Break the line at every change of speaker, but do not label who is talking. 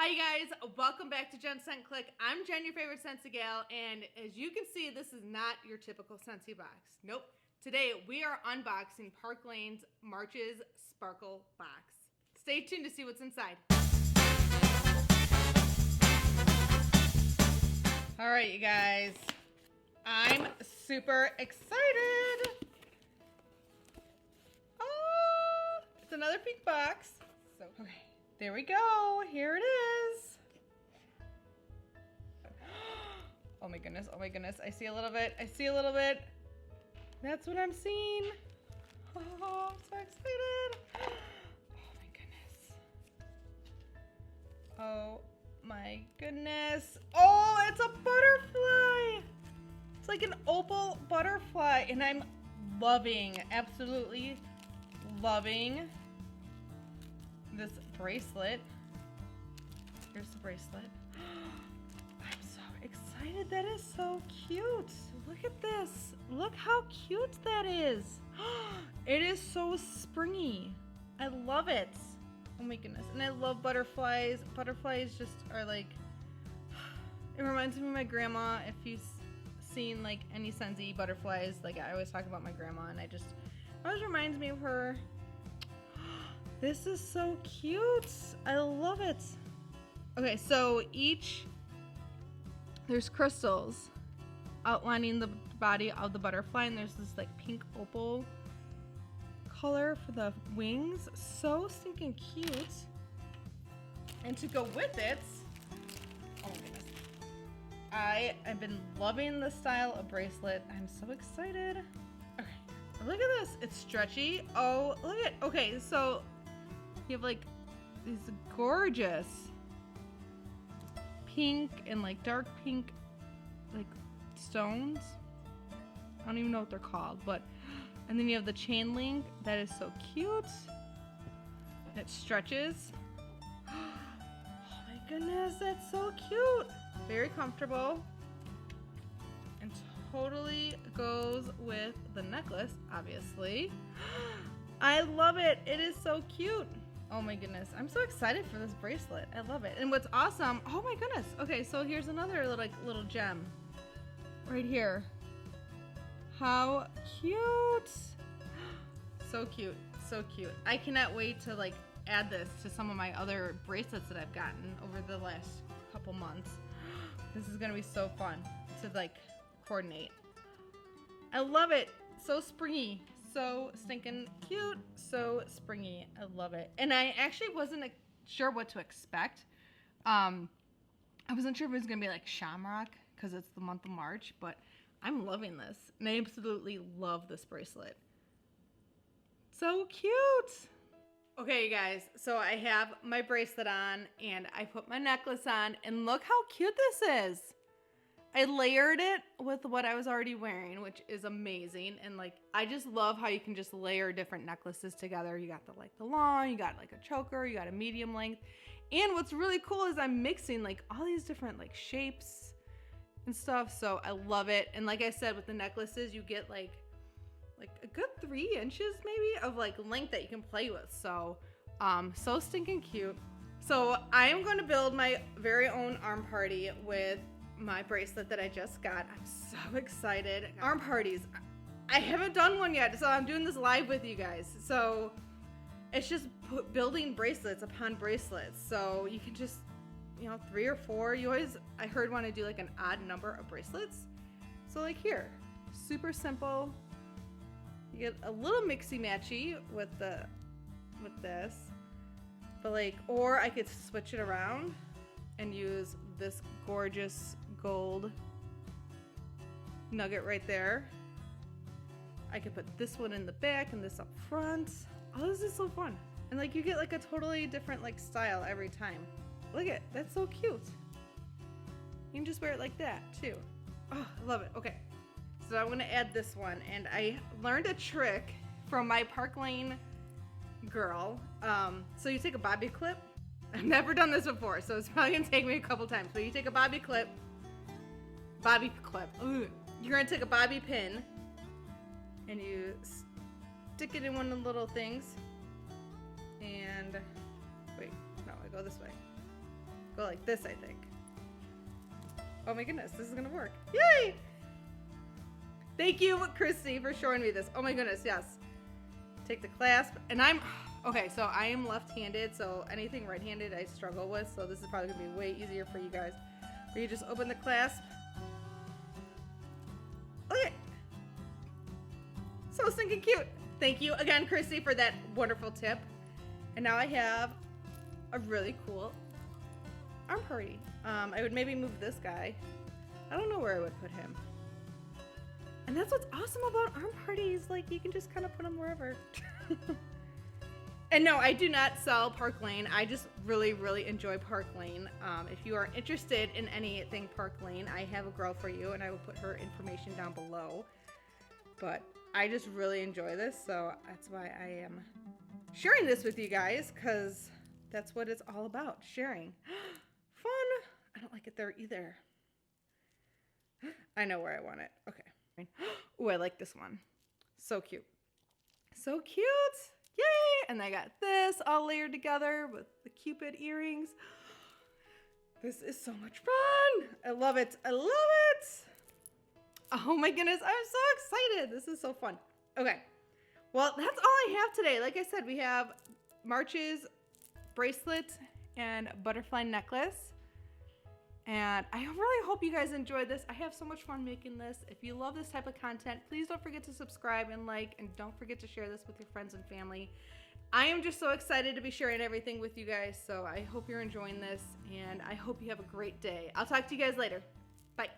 Hi guys, welcome back to Jen Scent Click. I'm Jen, your favorite Scentsy gal, and as you can see, this is not your typical Scentsy box. Nope. Today we are unboxing Park Lane's Marches Sparkle Box. Stay tuned to see what's inside. All right, you guys, I'm super excited. Oh, it's another pink box. So, okay. There we go. Here it is. Oh my goodness. Oh my goodness. I see a little bit. I see a little bit. That's what I'm seeing. Oh, I'm so excited. Oh my goodness. Oh my goodness. Oh, it's a butterfly. It's like an opal butterfly, and I'm loving, absolutely loving this bracelet. Here's the bracelet. I'm so excited. That is so cute. Look at this. Look how cute that is. It is so springy. I love it. Oh my goodness. And I love butterflies. Butterflies just are like, it reminds me of my grandma. If you've seen like any Scentsy butterflies, like I always talk about my grandma, and it always reminds me of her. This is so cute. I love it. Okay, so there's crystals outlining the body of the butterfly, and there's this like pink opal color for the wings. So stinking cute. And to go with it, oh my goodness, I have been loving the style of bracelet. I'm so excited. Okay, look at this. It's stretchy. Oh, look at, okay, so you have like these gorgeous pink and like dark pink like stones. I don't even know what they're called, but and then you have the chain link that is so cute. It stretches. Oh my goodness, that's so cute. Very comfortable and totally goes with the necklace, obviously. I love it. It is so cute. Oh my goodness. I'm so excited for this bracelet. I love it. And what's awesome, oh my goodness. Okay, so here's another little gem right here. How cute. So cute. So cute. I cannot wait to like add this to some of my other bracelets that I've gotten over the last couple months. This is gonna be so fun to like coordinate. I love it. So springy. So stinking cute, so springy. I love it. And I actually wasn't sure what to expect. I wasn't sure if it was gonna be like shamrock because it's the month of March, but I'm loving this. And I absolutely love this bracelet. So cute. Okay, you guys, so I have my bracelet on and I put my necklace on, and look how cute this is. I layered it with what I was already wearing, which is amazing. And like, I just love how you can just layer different necklaces together. You got the long, you got like a choker, you got a medium length. And what's really cool is I'm mixing like all these different like shapes and stuff. So I love it. And like I said, with the necklaces, you get like a good 3 inches maybe of like length that you can play with. So, so stinking cute. So I am going to build my very own arm party with my bracelet that I just got. I'm so excited. Arm parties. I haven't done one yet, so I'm doing this live with you guys. So it's just building bracelets upon bracelets. So you can just, 3 or 4. You always, I heard, want to do like an odd number of bracelets. So like here, super simple. You get a little mixy matchy with this, but like, or I could switch it around and use this gorgeous gold nugget right there. I could put this one in the back and this up front. Oh, this is so fun. And like, you get like a totally different like style every time. Look at, that's so cute. You can just wear it like that too. Oh, I love it. Okay, so I'm gonna add this one, and I learned a trick from my Park Lane girl. So you take a bobby clip. I've never done this before, so it's probably gonna take me a couple times. But you take a bobby clip. Ooh. You're gonna take a bobby pin, and you stick it in one of the little things. And wait, no, I go this way. Go like this, I think. Oh my goodness, this is gonna work. Yay! Thank you, Christy, for showing me this. Oh my goodness, yes. Take the clasp, and okay, so I am left-handed, so anything right-handed I struggle with, so this is probably gonna be way easier for you guys. Where you just open the clasp. Okay. So stinking cute. Thank you again, Christy, for that wonderful tip. And now I have a really cool arm party. I would maybe move this guy. I don't know where I would put him. And that's what's awesome about arm parties. Like, you can just kind of put them wherever. And no, I do not sell Park Lane. I just really, really enjoy Park Lane. If you are interested in anything Park Lane, I have a girl for you, and I will put her information down below. But I just really enjoy this, so that's why I am sharing this with you guys, because that's what it's all about, sharing. Fun. I don't like it there either. I know where I want it. Okay. Ooh, I like this one. So cute. So cute. Yay! And I got this all layered together with the Cupid earrings. This is so much fun. I love it. I love it. Oh my goodness, I'm so excited. This is so fun. Okay. Well, that's all I have today. Like I said, we have March's bracelet and butterfly necklace. And I really hope you guys enjoyed this. I have so much fun making this. If you love this type of content, please don't forget to subscribe and like, and don't forget to share this with your friends and family. I am just so excited to be sharing everything with you guys. So I hope you're enjoying this, and I hope you have a great day. I'll talk to you guys later. Bye.